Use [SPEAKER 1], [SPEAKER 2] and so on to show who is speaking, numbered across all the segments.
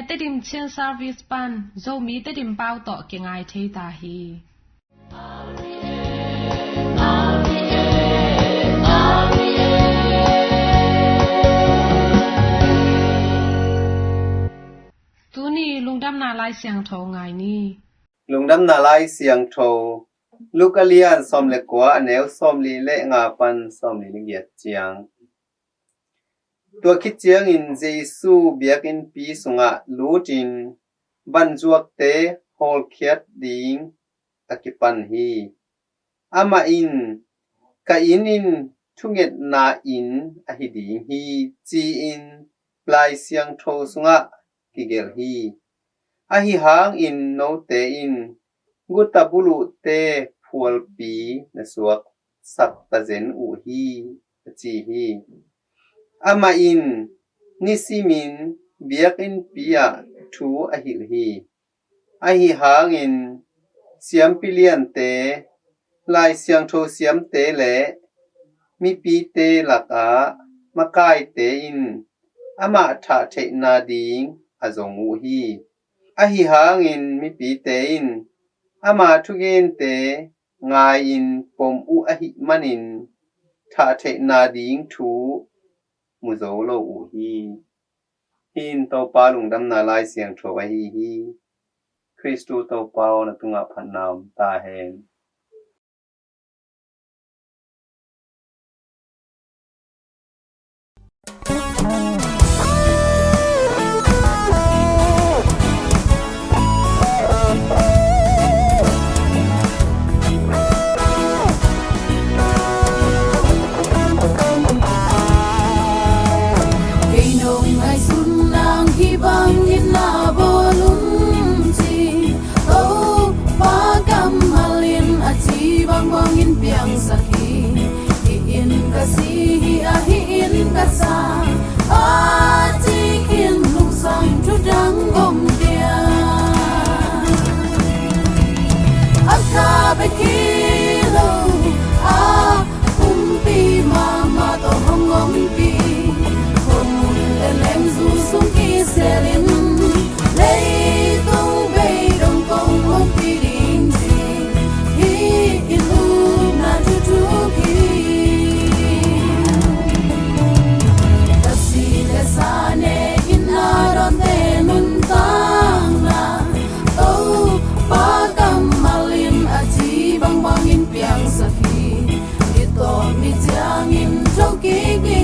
[SPEAKER 1] te dim chen service pan zo mi te dim pau to ke ngai thei ta hi Tuni Lungdamna Laisiangtho ngai ni
[SPEAKER 2] Lungdamna Laisiangtho Lukalian som le kwa aneu som li le nga pan som li ngiat chiang tua khit chiang in Jesu biak in pi sunga lutin ban juak te hol khiat ding akipan hi ama in ka in thunget na in a hi ding hi chi in Laisiangtho sunga kigel hi a hi hang in no te in gutabulu te phual pi na suak sak ta zen u hi chi hi ama in nisimin biakin pia thu a hi hang in siam pilian te Laisiangtho siam te le mi pi te laka makai te in ama tha the na ding azong u hi a hi hang in mi pi te in ama thugen te ngai in pom u a hi manin tha the na ding thu muzo lo u hi hin to pa Lungdamna Laisiangtho a hi Christu to pa na tunga phanam ta hen
[SPEAKER 3] Hãy subscribe cho kênh Ghiền Mì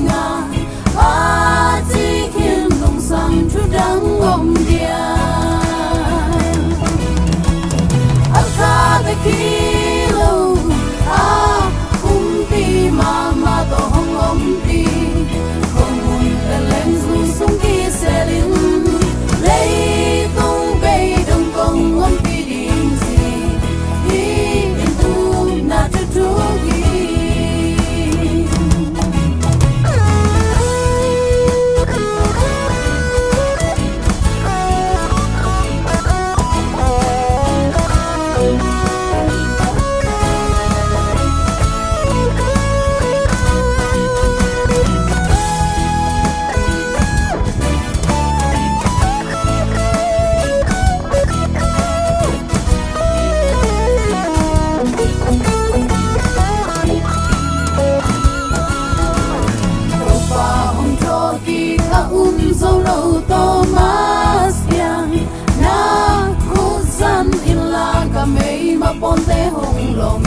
[SPEAKER 3] Gõ để không bỏ lỡ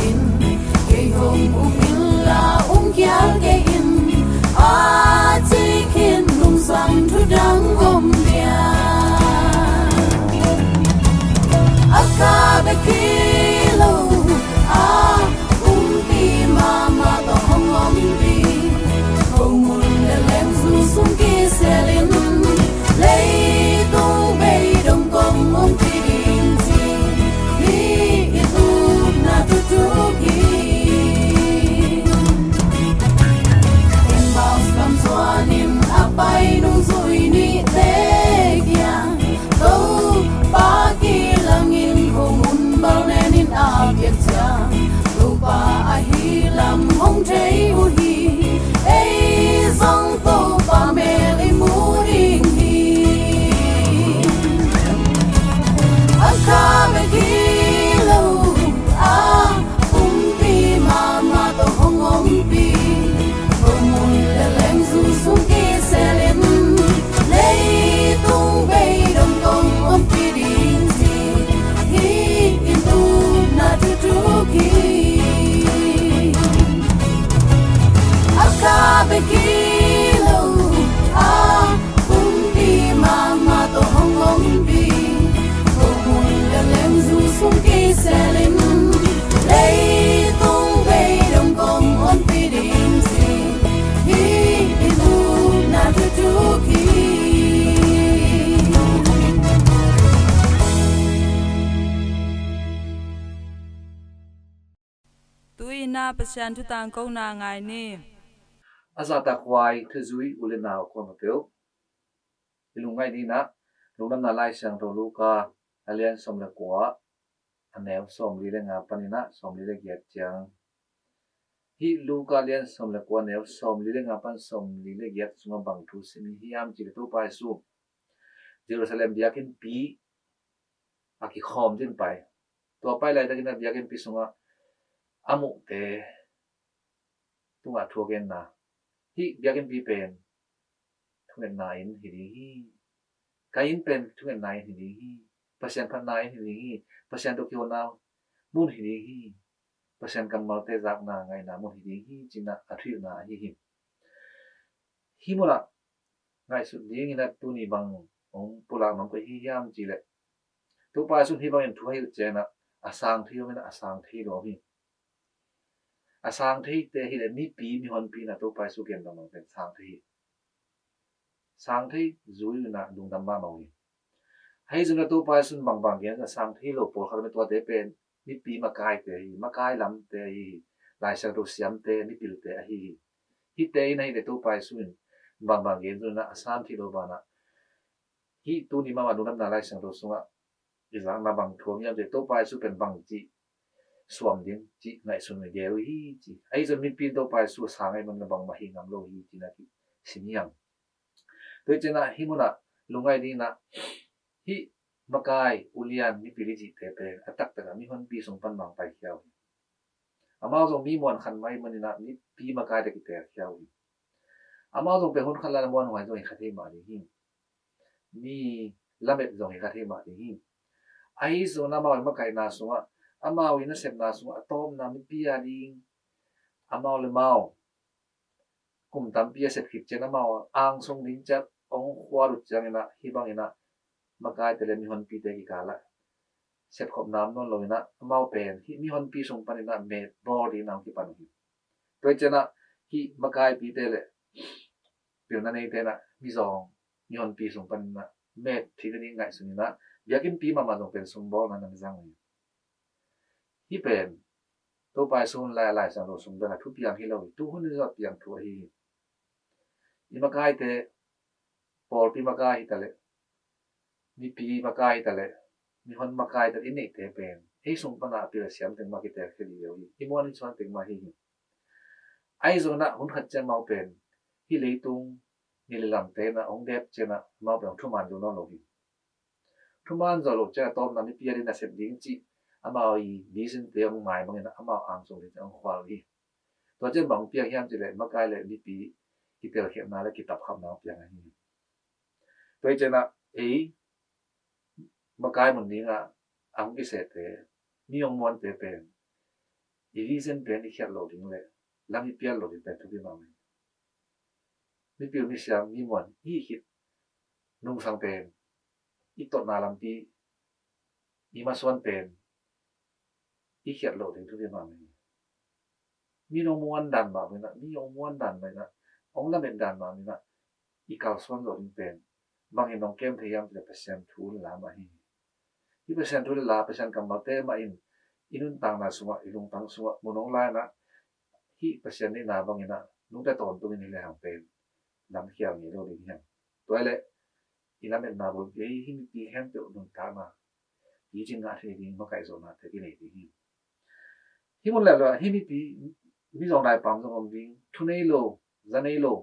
[SPEAKER 3] tui na pasyan tu tang kong na ngai ni
[SPEAKER 4] azata kwai thuzui ulena ko no teu ilungai ni na lungdamna Laisiangtho luka alian somle kwa anew somli le nga panina somli le giat chang hi luka alian somle kwa anew somli le nga pan somli le giat sunga bang thu simi hi am chi to pai su Jerusalem biakin pi aki khom din pai to pai lai da kina biakin pi sunga amu te tunga thugen na hi biakin pi pen thungen na in hi kain pen thungen na in hi pasyan phan na in hi pasyan to kyo na mun hi pasyan kamal te vakna ngai na mun hi china athri na hi mula ngai su ding ina tuni bang ong pula mang ko hi yam chi le to pa su hi bang en thuai che na asang thi me na asang thi lo hi asang thi te hi le mi pi mi hon pi na to pa su ken bang pen sang thi zui na lungdamna ma wi hay zuna to pa sun bang bang gen sang thi lo por kha me to te pen mi pi ma kai lam te hi Laisiangtho siam te mi pil te hi te nei le to pa sun bang bang gen zuna asam thi lo bana hi tu ni ma lungdamna Laisiangtho sunga izang na bang thuam yam te to pa su pen bang chi suam din chi ngai sun me gel hi chi ai zon mi pin to pa su sangai man na bang ma hi ngam lo hi chi na ki siniam to chena hi muna lungai di na hi makai ulian mi pili ji te pe atak ta mi hon pi song pan bang pai khiao ama zong mi mon khan mai manina mi pi makai de ki te khiao ama zong pe hon khan la mon hoi zong khathe ma ni hi mi lamet zong khathe ma ni hi ai zo na ma makai na sunga ama wi na sep na sunga atom na mi pi a ding ama le mau kum tam pi sep khip chen ama ang song ding chat ong khwa ru chang na hi bang ina makai te le mi hon pi te ki kala sep khop nam non lo ina mau pen hi mi hon pi song pan ina me body nam ki pan hi to chena hi makai pi te le pil na nei te na mi zong mi hon pi song pan na me thi ni ngai su ni na biakin pi ma zong pen song bol na nam jang hi pen to pai sun lai sang lo sung da thu piang hi lo tu hun ni zot piang thu hi i makai te pol pi makai ta le mi pi makai ta le mi hon makai ta in te pen ei sung pa na pi la siam teng ma ki te kheli yo hi mon ni chuan teng ma hi ai zo na hun khat chen mau pen hi leitung ni le lam te na ong dep chena mau pen thu man du no lo hi thu man zo lo cha tom na mi pi ri na sep ding chi ama i vision te ong mai mang na ama ang so le ong khwal hi to chen bang pi hiam chi le makai le mi pi ki tel khem na le ki tap kham na pi ang hi to chena ei makai mun ni nga ang ki se te mi ong mon te pen i vision pen i khat lo ding le lam i pial lo di pe thu bi ma mi pil mi siam mi mon hi hit nung sang pen i tot na lam pi i ma suan pen i khat lo ding thu bi ma mi no muan dan ma mi na mi ong muan dan mai na ong la men dan ma mi na i kal suan lo ding pen bang in ong kem the yam le pasien thu la ma hi i pasien thu la pasien kam ma te ma inun tang na suwa ilung tang suwa munong la na hi pasien ni na bang ina nung ta ton tu ni le hang pen lam khiao ni lo ding hem toile ina men na bol ge hi mi pi hem te nun ta ma yi jing na the ding ma kai zo na te ki nei di hi mon la la hi mi pi mi zong dai pam zong ding thu nei lo za nei lo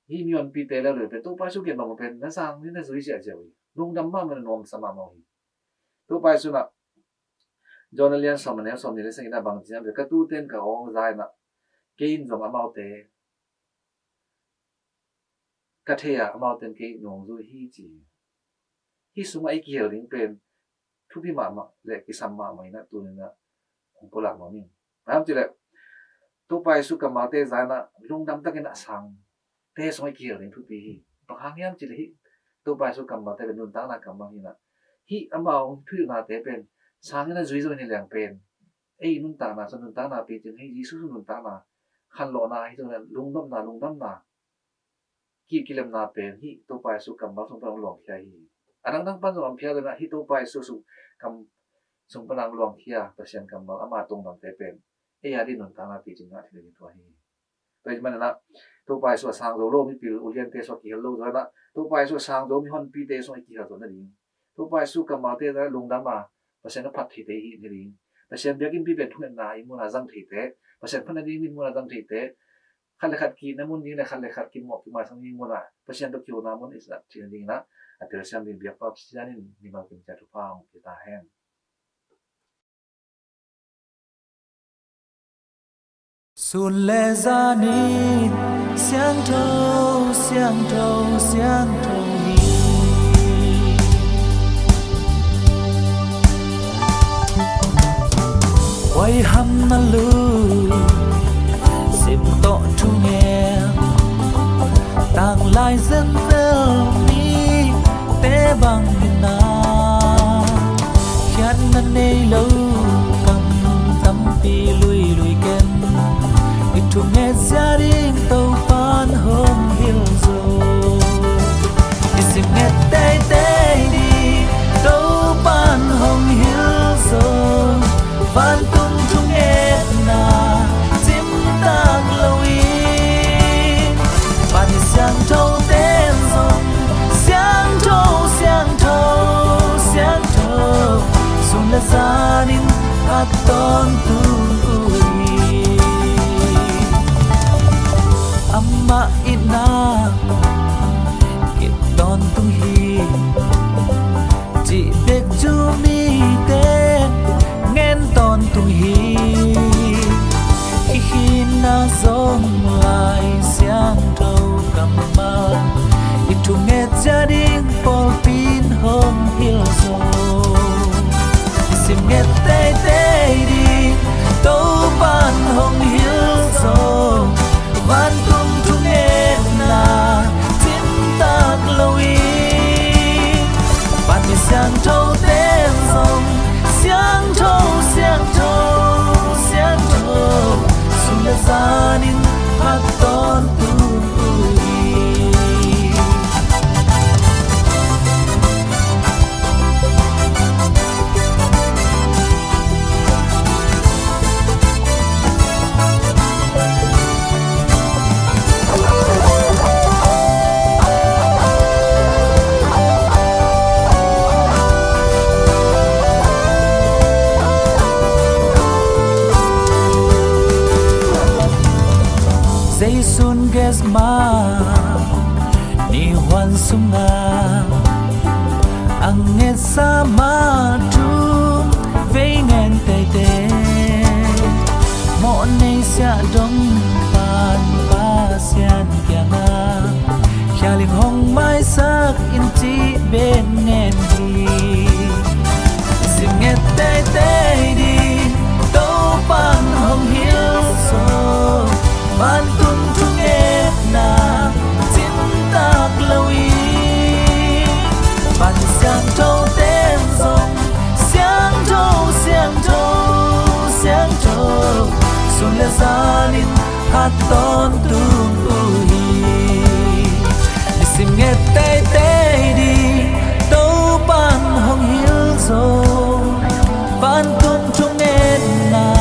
[SPEAKER 4] hi mi on pi te la le pe to pa su ke ma pen na sang ni na zui sia sia wi lung dam ma men nom sama ma hi to pa su na jonalian som ne som ni le sing na bang jian ka tu ten ka ong zai na kein zong amau te ka thea amau ten ke nong zu hi chi hi suma ai ki hel ding pen thu bi ma le ki sam ma mai na tu na ong pola ma min am chi le to pai su ka ma te zai na lung dam ta ke na sang te so ai ki hel ding thu bi hi pa hang yam chi le hi to pai su ka ma te nun ta na ka ma hi na hi amau thu na te pen sang na zui zo ni lang pen ei nun ta na so nun ta na pi ching hei ji su nun ta na khan lo na hi na lung dam na ki kilem na pen hi to pai su kam ma song pa long khia hi anang nang pan zong phia na hi to pai su kam song pa long khia pasien kam ma ama tong nam te pen ai đi nôn ta na ti chính ngã thì thua hi vậy mà na tu pai so sang zo lo mi pil ulian te so ki lo zo na tu pai so sang zo mi hon pi te so ki ha zo na ri tu pai su ka ma te da lungdam ma pasen na phat thi te hi ni ri pasen biakin pi be thu na i mu na jang thi te pasen phan ni min mu na jang thi te khal le khat ki na mun ni na khal le khat ki mo ki ma sang ni mu na pasen to kyo na mun is that thi ni na atel sam ni biak pa sianin ni ma kin cha tu pa ki ta hen
[SPEAKER 5] Xuân lệ ra nít xiang thâu xiang thâu xiang thâu hi quay hăm na lu sim to chu nghe tàng lai dân dân mi té bằng na khát nan nay lâu cầm tâm pi lui lui ken itu nghe gia đình tàu phan hôm hill rồi isim nghe tây tây đi tàu phan hôm hill rồi phan tung tung nghe na chim tang lâu in phan xiang thâu tên rồng xiang thâu xiang thâu xiang thâu xuân là gia đình hát ton tu amma ina kip don tung hi chỉ biết chu mi te nghe ton tung hi khi na giống lại xiang thâu cầm ma itu nghe gia đình bỏ pin hôm hill rồi sim nghe tây tây đi tàu ban hôm hill rồi van tung tung nghe na chim tak lâu in bạn mi xiang thâu tên rồng xiang thâu xiang thâu xiang thâu xuân là gia đình hát ton tu Sun ges ma ni hoan sunga ang nghe sa ma tu ve ngen te te mo nei sia dong pan pa sian kya nga kya ling hong mai sak in chi ben ngen hi sim nghe te te đi tàu pan hong hill so ban tung tung nghe na chim tak lâu in ban xiang thâu tên rồng xiang thâu xiang thâu xiang thâu xuân là gia đình hát ton tung hi sim nghe tây tây đi tàu ban hong hill rồi ban tung tung nghe na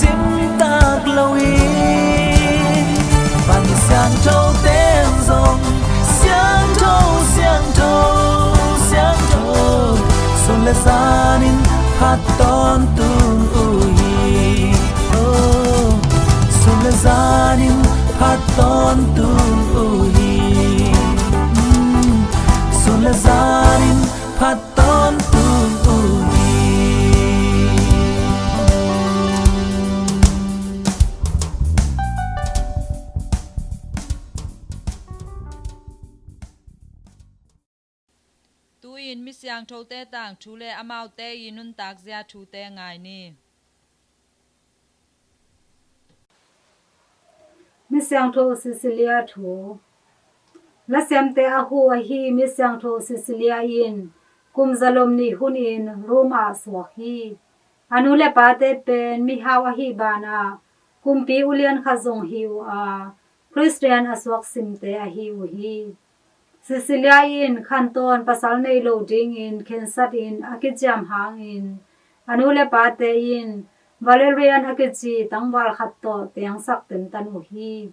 [SPEAKER 5] chim tak lâu in xiang thâu tên rồng xiang thâu xiang thâu xiang thâu xuân là gia đình hát ton tu hi xuân là gia đình hát ton tu hi xuân là gia đình hát ton tu hi
[SPEAKER 3] in mi siang thâu te tang thu le amau te inun tak zia thu te ngai ni
[SPEAKER 6] mi siang tho Cecilia thu la sem te a hu a hi mi siang tho Cecilia in kum zalom ni hun in roma so hi anu le pa te pen mi hawa hi bana kum pi ulian kha zong hi a Christian aswak sim te a hi u hi Cecilia in khanton pasal nei lo ding in khensat in akijam hang in anu le pa te in Valerian akichi tangwal khatto tiang sak ten tanu hi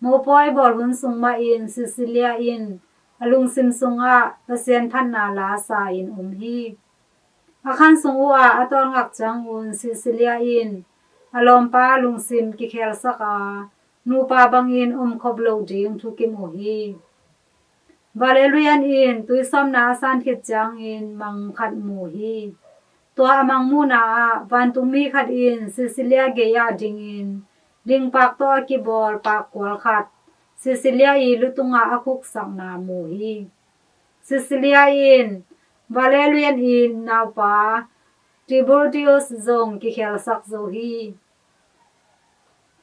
[SPEAKER 6] mo poi bol hun sungma in Sicilia in alung sim sunga pasien phanna la sa in hi akhan sungwa atol ngak chang un Sicilia in alompa lung sim ki khel saka nu pa bangin khoblo ding thu ki mo hi Valerian in tuisom na san khit chang in mang khat mu hiตัวมังมูนาวันตุมีขัดอินซิซิเลียเกียดิงอินดิงปากตัวกีบอลปากกวลขัดซิซิเลียอีลุตุงอาคุกสังนามูฮีซิซิเลียอินวาเลเรียนอินนาวปาติบูติอุสซงกิเคลสักโซฮี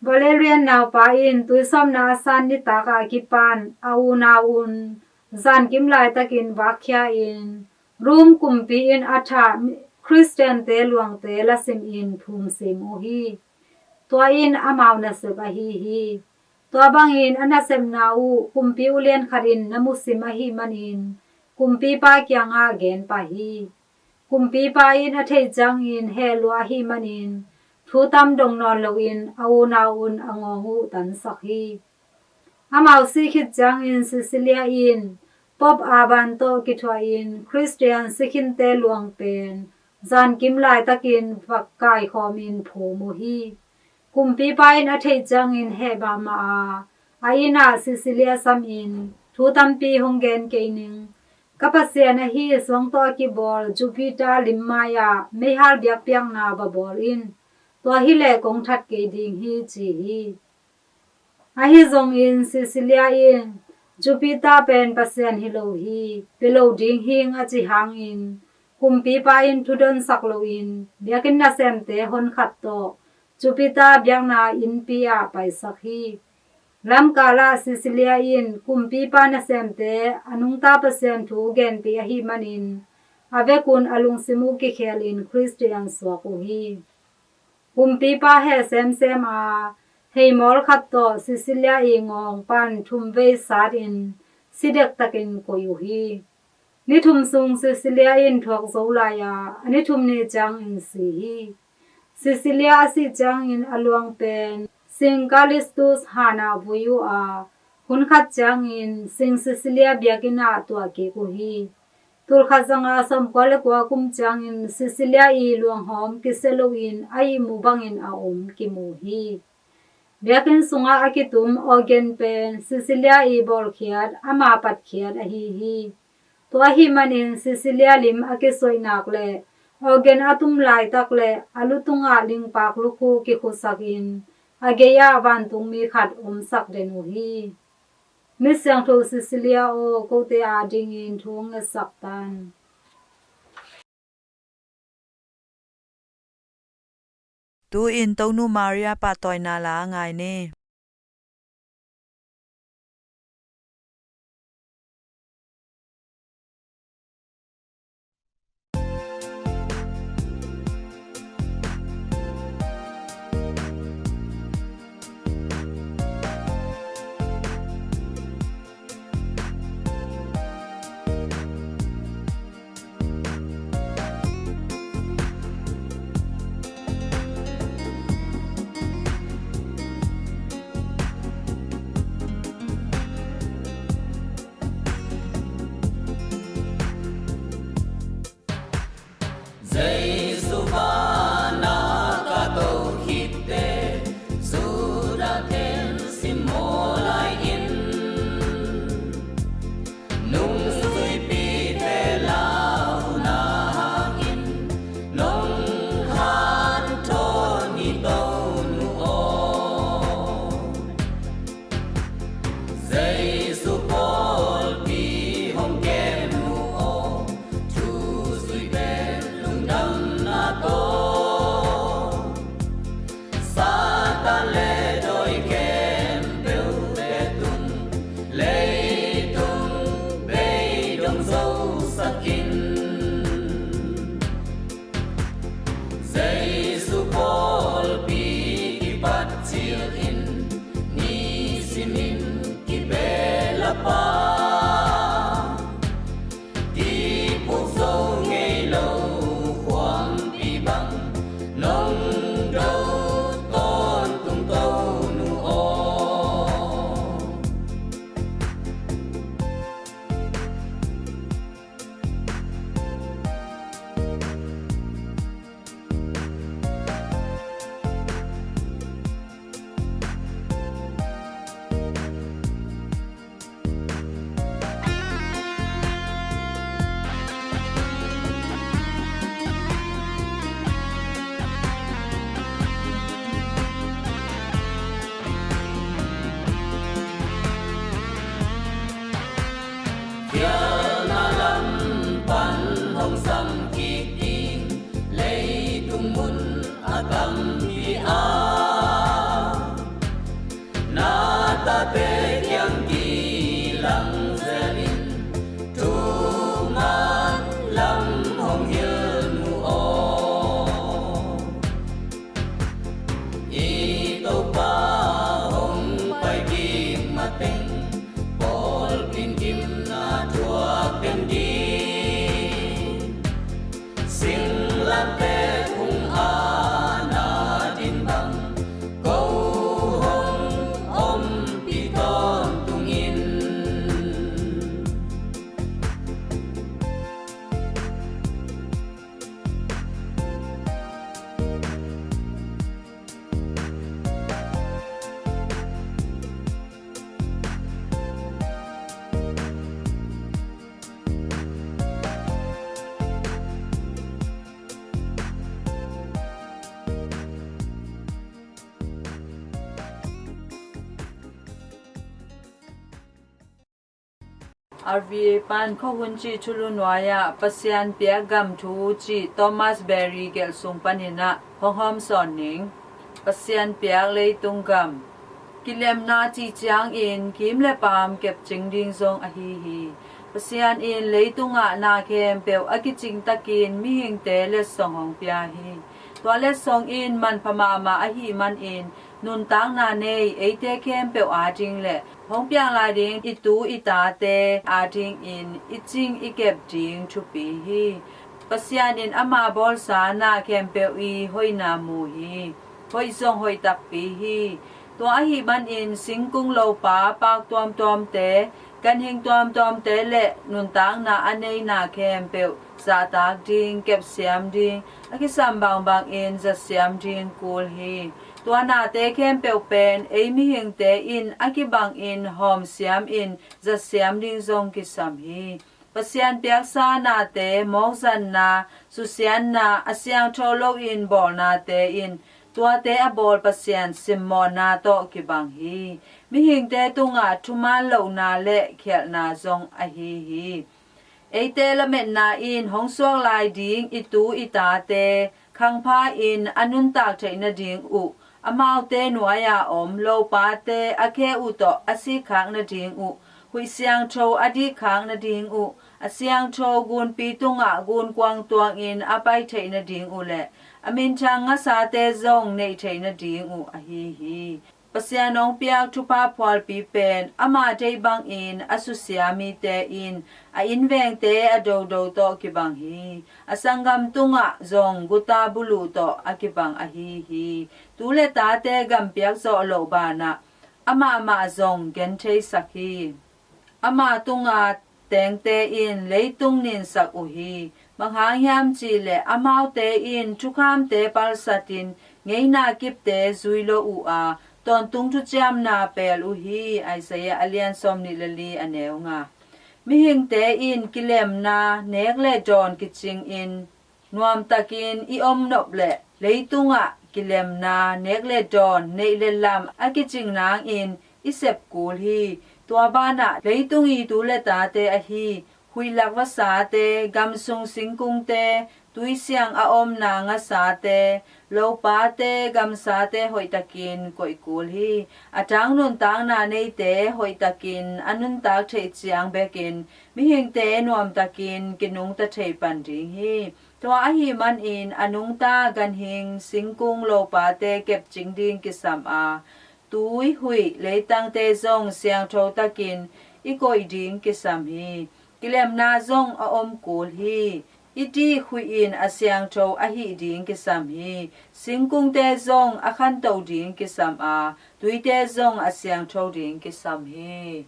[SPEAKER 6] วาเลเรียนนาวปาอินตุยซอมนาสันนิตากากิปันอาอูนาอุนซันกิมไลตะกินวักยาอินรูมกุมปีอินอัฐาChristian te luang te la sim in phum sim o hi to in amau na se ba hi to bang in ana sem na u kumpi ulen kharin namu sim a hi manin kumpi pa kyang a gen pa hi kumpi pa in a thei chang in he lua hi manin thu tam dong non lo in au na un ango hu tan sak hi amau si khit chang in Sicilia in pop aban to ki thwa in Christian sikhin te luang pen zan kim lai takin vakai khomin phu mu hi kumpi pain a thei chang in he ba ma aina Sicilia sam in thu tampi honggen keining kapasya na hi song to ki bol Jupiter limaya mehal biak piang na ba bol in to hi le kong that ke ding hi chi hi a hi zong in Sicilia in Jupiter pen pasyan hi lo hi pelo ding hing a chi hang in kumpi pa in thudon saklo in biakin na semte hon khat to Jupiter biang na in pia pai sakhi lam kala Sicilia in kumpi pa na semte anung ta pasem thu gen pi hi manin ave kun alung simu ki khel in Christian so ko hi kumpi pa he sem a hei mol khat to Sicilia i ngong pan thum ve sat in sidek takin ko yu hi ni thum sung Sicilia in thok zolaya ani thum ni chang in si hi Sicilia si chang in aluang pen singkalistus hana vuyu a hun khat chang in sing Sicilia biakina to ke ko hi tur khazanga som kwale kwa kum chang in Sicilia i luang hom ki selo in ai mu bang in a ki mu hi biakin sunga akitum organ pen Sicilia i bol khiat ama pat khiat a hi to hi manin Sicilia lim ake soinak le organ atum lai tak le alutunga ling pak luku ki khusakin ageya van tung mi khat sak denu hi misyang tho Sicilia o kote a ding in thung saktan
[SPEAKER 7] tu in tonu Maria pa toy na la ngai ne
[SPEAKER 5] mun agam hi a na ta te kyang ki lang zelin tu man lam hong hil mu o i to pa hong pai kim ma teng bol pin kim na thua ken di sing la te khung a na din bang go hong om pi ton tung in
[SPEAKER 7] RVA pan kho hun chi chulunwaya pasian pia gam thu chi Thomas Berry gel sung panina hom son ning pasian pia leitung gam kilem na chi chiang in kim le pam kep ching ding zong a hi pasian in leitunga na kem peu akiching takin mi hing te le song hong pia hi toilet song in man phama ma a hi man in nun tang na nei eite kem peu a jing le hong piang la ding itu ita te a ding in iching ikep ding chu pi hi pasian in ama bol sa na kem peu i hoina mu hi hoi song hoi tak pi hi to a hi man in singkung lo pa pak tom te kan hing tom te le nun tang na anei na kem peu sa tak ding kep siam ding akisam bang in za siam ding kul hi tua na te kem peu pen ei mi hing te in akibang in hom siam in za siam ding zong kisam hi pasian piak sa na te mok zan na su sian na asyang tholo in bol na te in tua te a bol pasian simmon na to kibang hi mi hing te tunga thuman lo na le khel na zong a hi eite la met na in hong suak lai ding itu ita te khang pha in anun tak theina ding u amau te nuaya om lo pa te akhe u to asi khang na ding u hui siang tho adi khang na ding u asiang tho gun pi tunga gun kwang tuang in apai theina ding u le amin chang nga sa te zong nei theina ding u a hi pasianong piak thupa phwal pi pen ama dei bang in asusiami te in a inveng te ado to kibang hi asangam tunga zong guta bulu to akibang a hi tule ta te gam piak zo lo bana ama zong gen thei sakhi ama tunga teng te in leitung nin sak u hi manghang hiam chi le amau te in thukham te pal satin ngeina kip te zuilo u a ton tung chu cham na pel u hi Isaiah alian som ni lali aneu nga mi hing te in kilem na nek le don kiching in nuam takin i om nop le leitunga kilem na nek le don nei le lam akiching nang in isep kul hi tua bana leitungi tu le ta te a hi hui lak wa sa te gam sung singkung te tui siang a om na nga sa te lo pa te gam sa te hoi takin koi kul hi atang nun tang na nei te hoi takin anun tak thei chiang bekin mi hing te nuam takin kinung ta thei pan ding hi to a hi man in anung ta gan hing singkung lo pa te kep ching ding kisam a tui hui leitang te zong siang tho takin i koi ding kisam hi kilem na zong a om kul hi iti hui in asyang tho a hi ding kisam hi singkung te zong a khan to ding kisam a tui te zong asyang tho ding kisam hi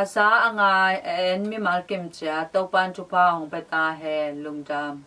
[SPEAKER 7] asa angai en mi mal kem cha to pan chu pa hong pa ta he lungdam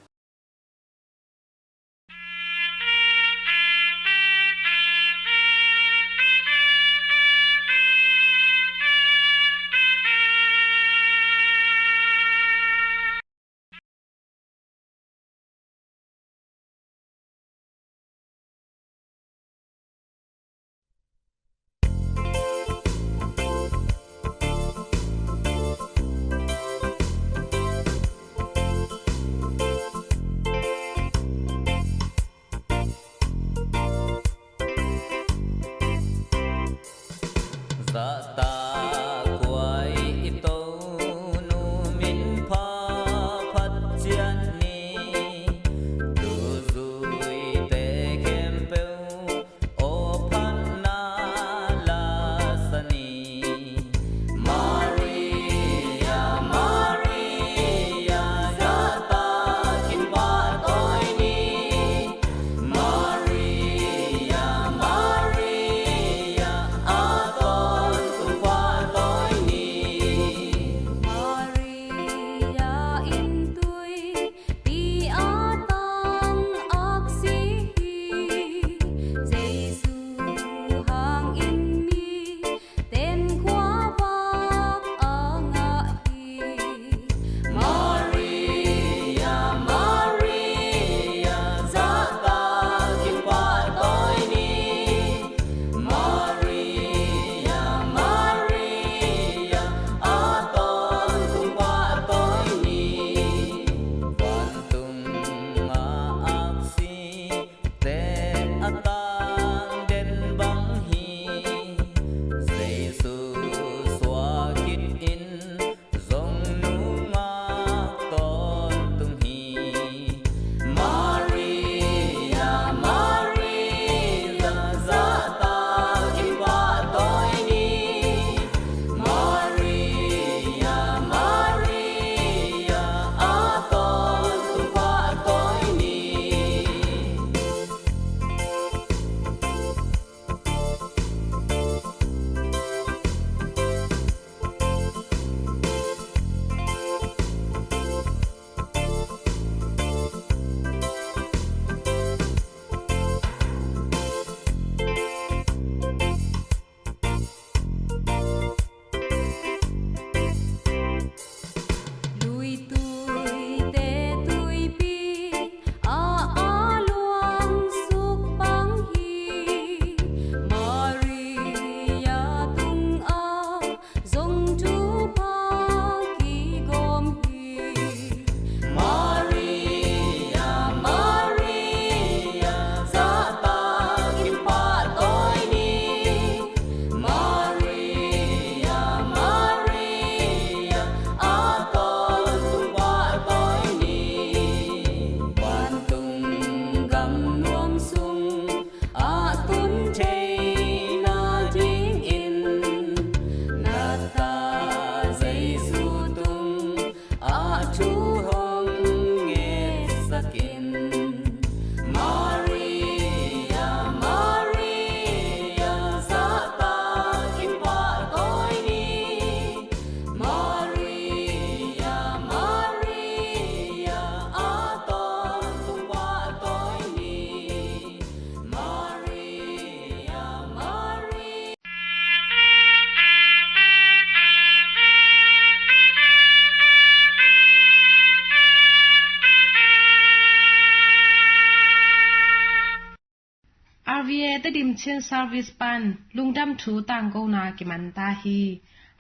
[SPEAKER 1] RVA te dim chen service pan lungdam thu tang ko na ki man ta hi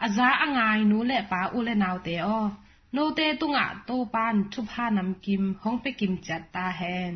[SPEAKER 1] aza angai nu le pa u le naw te o no te tunga to pan thu pha nam kim hong pe kim chat ta hen